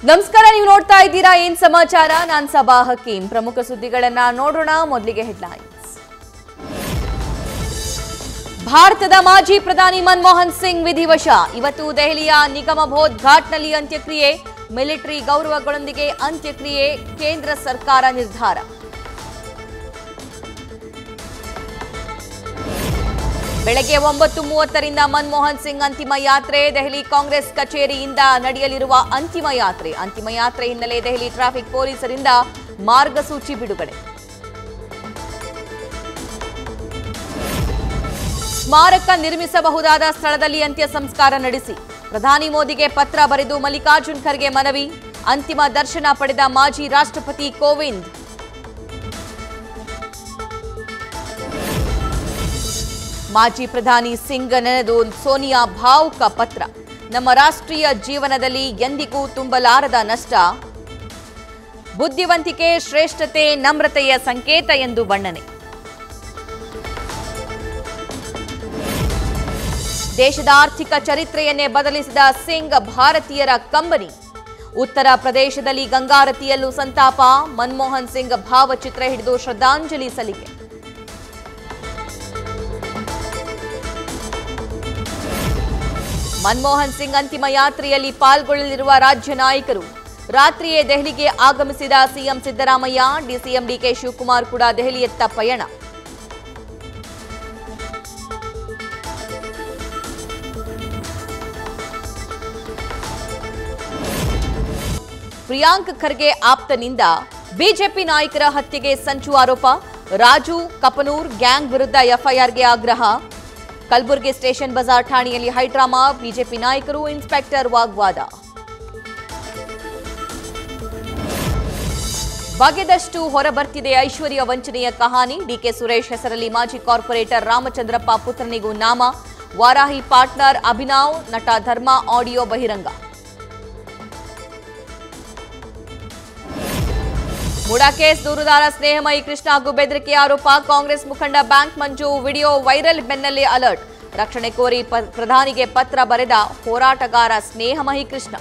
ನಮಸ್ಕಾರ, ನೀವು ನೋಡ್ತಾ ಇದ್ದೀರಾ ಏನ್ ಸಮಾಚಾರ. ನಾನು ಸಬಾ ಹಕೀಂ. ಪ್ರಮುಖ ಸುದ್ದಿಗಳನ್ನ ನೋಡೋಣ. ಮೊದಲಿಗೆ ಹೆಡ್ಲೈನ್ಸ್. ಭಾರತದ ಮಾಜಿ ಪ್ರಧಾನಿ ಮನಮೋಹನ್ ಸಿಂಗ್ ವಿಧಿವಶ. ಇವತ್ತು ದೆಹಲಿಯ ನಿಗಮಬೋಧ್ ಘಾಟ್ನಲ್ಲಿ ಅಂತ್ಯಕ್ರಿಯೆ. ಮಿಲಿಟರಿ ಗೌರವಗಳೊಂದಿಗೆ ಅಂತ್ಯಕ್ರಿಯೆ. ಕೇಂದ್ರ ಸರ್ಕಾರ ನಿರ್ಧಾರ. ಬೆಳಗ್ಗೆ 9:30ರಿಂದ ಮನಮೋಹನ್ ಸಿಂಗ್ ಅಂತಿಮ ಯಾತ್ರೆ. ದೆಹಲಿ ಕಾಂಗ್ರೆಸ್ ಕಚೇರಿಯಿಂದ ನಡೆಯಲಿರುವ ಅಂತಿಮ ಯಾತ್ರೆ. ಅಂತಿಮ ಯಾತ್ರೆ ಹಿನ್ನೆಲೆ ದೆಹಲಿ ಟ್ರಾಫಿಕ್ ಪೊಲೀಸರಿಂದ ಮಾರ್ಗಸೂಚಿ ಬಿಡುಗಡೆ. ಸ್ಮಾರಕ ನಿರ್ಮಿಸಬಹುದಾದ ಸ್ಥಳದಲ್ಲಿ ಅಂತ್ಯ ಸಂಸ್ಕಾರ ನಡೆಸಿ. ಪ್ರಧಾನಿ ಮೋದಿಗೆ ಪತ್ರ ಬರೆದು ಮಲ್ಲಿಕಾರ್ಜುನ್ ಖರ್ಗೆ ಮನವಿ. ಅಂತಿಮ ದರ್ಶನ ಪಡೆದ ಮಾಜಿ ರಾಷ್ಟ್ರಪತಿ ಕೋವಿಂದ್. ಮಾಜಿ ಪ್ರಧಾನಿ ಸಿಂಗ್ ನೆನೆದು ಸೋನಿಯಾ ಭಾವುಕ ಪತ್ರ. ನಮ್ಮ ರಾಷ್ಟ್ರೀಯ ಜೀವನದಲ್ಲಿ ಎಂದಿಗೂ ತುಂಬಲಾರದ ನಷ್ಟ. ಬುದ್ಧಿವಂತಿಕೆ, ಶ್ರೇಷ್ಠತೆ, ನಮ್ರತೆಯ ಸಂಕೇತ ಎಂದು ಬಣ್ಣನೆ. ದೇಶದ ಆರ್ಥಿಕ ಚರಿತ್ರೆಯನ್ನೇ ಬದಲಿಸಿದ ಸಿಂಗ್ ಭಾರತೀಯರ ಕಂಬನಿ. ಉತ್ತರ ಪ್ರದೇಶದಲ್ಲಿ ಗಂಗಾರತಿಯಲ್ಲೂ ಸಂತಾಪ. ಮನಮೋಹನ್ ಸಿಂಗ್ ಭಾವಚಿತ್ರ ಹಿಡಿದು ಶ್ರದ್ಧಾಂಜಲಿ ಸಲ್ಲಿಕೆ. ಮನಮೋಹನ್ ಸಿಂಗ್ ಅಂತಿಮ ಯಾತ್ರೆಯಲ್ಲಿ ಪಾಲ್ಗೊಳ್ಳಲಿರುವ ರಾಜ್ಯ ನಾಯಕರು. ರಾತ್ರಿಯೇ ದೆಹಲಿಗೆ ಆಗಮಿಸಿದ ಸಿಎಂ ಸಿದ್ದರಾಮಯ್ಯ. ಡಿಸಿಎಂ ಡಿಕೆ ಶಿವಕುಮಾರ್ ಕೂಡ ದೆಹಲಿಯತ್ತ ಪಯಣ. ಪ್ರಿಯಾಂಕ್ ಖರ್ಗೆ ಆಪ್ತನಿಂದ ಬಿಜೆಪಿ ನಾಯಕರ ಹತ್ಯೆಗೆ ಸಂಚು ಆರೋಪ. ರಾಜು ಕಪನೂರ್ ಗ್ಯಾಂಗ್ ವಿರುದ್ಧ ಎಫ್ಐಆರ್ಗೆ ಆಗ್ರಹ. ಕಲಬುರಗಿ ಸ್ಟೇಷನ್ ಬಜಾರ್ ಠಾಣೆಯಲ್ಲಿ ಹೈಡ್ರಾಮಾ. ಬಿಜೆಪಿ ನಾಯಕರು ಇನ್ಸ್ಪೆಕ್ಟರ್ ವಾಗ್ವಾದ. ಬಗೆದಷ್ಟು ಹೊರಬರ್ತಿದೆ ಐಶ್ವರ್ಯ ವಂಚನೆಯ ಕಹಾನಿ. ಡಿಕೆ ಸುರೇಶ್ ಹೆಸರಲ್ಲಿ ಮಾಜಿ ಕಾರ್ಪೊರೇಟರ್ ರಾಮಚಂದ್ರಪ್ಪ ಪುತ್ರನಿಗೂ ನಾಮ. ವಾರಾಹಿ ಪಾರ್ಟ್ನರ್ ಅಭಿನವ್. ನಟ ಧರ್ಮ ಆಡಿಯೋ ಬಹಿರಂಗ. ಮುಡಾ ಕೇಸ್ ದೂರುದಾರ ಸ್ನೇಹಮಯಿ ಕೃಷ್ಣ ಹಾಗೂ ಬೆದರಿಕೆ ಆರೋಪ. ಕಾಂಗ್ರೆಸ್ ಮುಖಂಡ ಬ್ಯಾಂಕ್ ಮಂಜು ವಿಡಿಯೋ ವೈರಲ್ ಬೆನ್ನಲ್ಲೇ ಅಲರ್ಟ್. ರಕ್ಷಣೆ ಕೋರಿ ಪ್ರಧಾನಿಗೆ ಪತ್ರ ಬರೆದ ಹೋರಾಟಗಾರ ಸ್ನೇಹಮಯಿ ಕೃಷ್ಣ.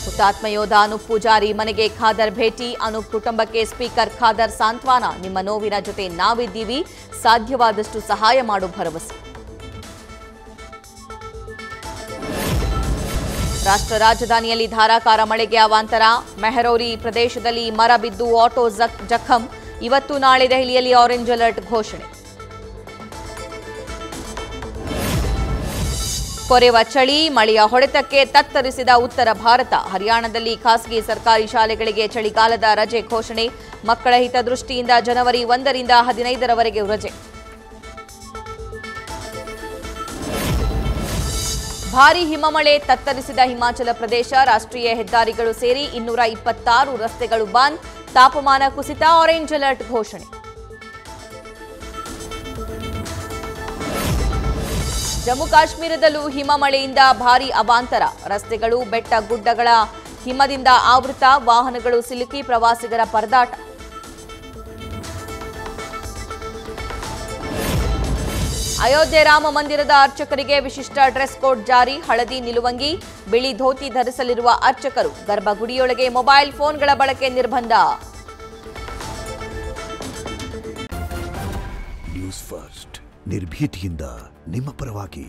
ಹುತಾತ್ಮ ಯೋಧ ಅನೂಪ್ ಪೂಜಾರಿ ಮನೆಗೆ ಖಾದರ್ ಭೇಟಿ. ಅನೂಪ್ ಕುಟುಂಬಕ್ಕೆ ಸ್ಪೀಕರ್ ಖಾದರ್ ಸಾಂತ್ವನ. ನಿಮ್ಮ ನೋವಿನ ಜೊತೆ ನಾವಿದ್ದೀವಿ, ಸಾಧ್ಯವಾದಷ್ಟು ಸಹಾಯ ಮಾಡೋ ಭರವಸೆ. ರಾಷ್ಟ್ರ ರಾಜಧಾನಿಯಲ್ಲಿ ಧಾರಾಕಾರ ಮಳೆಗೆ ಅವಾಂತರ. ಮೆಹರೌರಿ ಪ್ರದೇಶದಲ್ಲಿ ಮರ ಬಿದ್ದು ಆಟೋ ಜಖಂ. ಇವತ್ತು ನಾಳೆ ದೆಹಲಿಯಲ್ಲಿ ಆರೆಂಜ್ ಅಲರ್ಟ್ ಘೋಷಣೆ. ಕೊರೆವ ಚಳಿ, ಮಳೆಯ ಹೊಡೆತಕ್ಕೆ ತತ್ತರಿಸಿದ ಉತ್ತರ ಭಾರತ. ಹರಿಯಾಣದಲ್ಲಿ ಖಾಸಗಿ ಸರ್ಕಾರಿ ಶಾಲೆಗಳಿಗೆ ಚಳಿಗಾಲದ ರಜೆ ಘೋಷಣೆ. ಮಕ್ಕಳ ಹಿತದೃಷ್ಟಿಯಿಂದ ಜನವರಿ 1ರಿಂದ 15ರವರೆಗೆ ರಜೆ. ಭಾರೀ ಹಿಮಮಳೆ ತತ್ತರಿಸಿದ ಹಿಮಾಚಲ ಪ್ರದೇಶ. ರಾಷ್ಟ್ರೀಯ ಹೆದ್ದಾರಿಗಳು ಸೇರಿ 226 ರಸ್ತೆಗಳು ಬಂದ್. ತಾಪಮಾನ ಕುಸಿತ. ಆರೆಂಜ್ ಅಲರ್ಟ್ ಘೋಷಣೆ. ಜಮ್ಮು ಕಾಶ್ಮೀರದಲ್ಲೂ ಹಿಮಮಳೆಯಿಂದ ಭಾರೀ ಅವಾಂತರ. ರಸ್ತೆಗಳು ಬೆಟ್ಟ ಗುಡ್ಡಗಳ ಹಿಮದಿಂದ ಆವೃತ. ವಾಹನಗಳು ಸಿಲುಕಿ ಪ್ರವಾಸಿಗರ ಪರದಾಟ. ಅಯೋಧ್ಯೆ ರಾಮ ಮಂದಿರದ ಅರ್ಚಕರಿಗೆ ವಿಶಿಷ್ಟ ಡ್ರೆಸ್ ಕೋಡ್ ಜಾರಿ. ಹಳದಿ ನಿಲುವಂಗಿ, ಬಿಳಿ ಧೋತಿ ಧರಿಸಲಿರುವ ಅರ್ಚಕರು. ಗರ್ಭಗುಡಿಯೊಳಗೆ ಮೊಬೈಲ್ ಫೋನ್ಗಳ ಬಳಕೆ ನಿರ್ಬಂಧ. ನ್ಯೂಸ್ ಫಸ್ಟ್, ನಿರ್ಭೀತಿಯಿಂದ ನಿಮ್ಮ ಪರವಾಗಿ.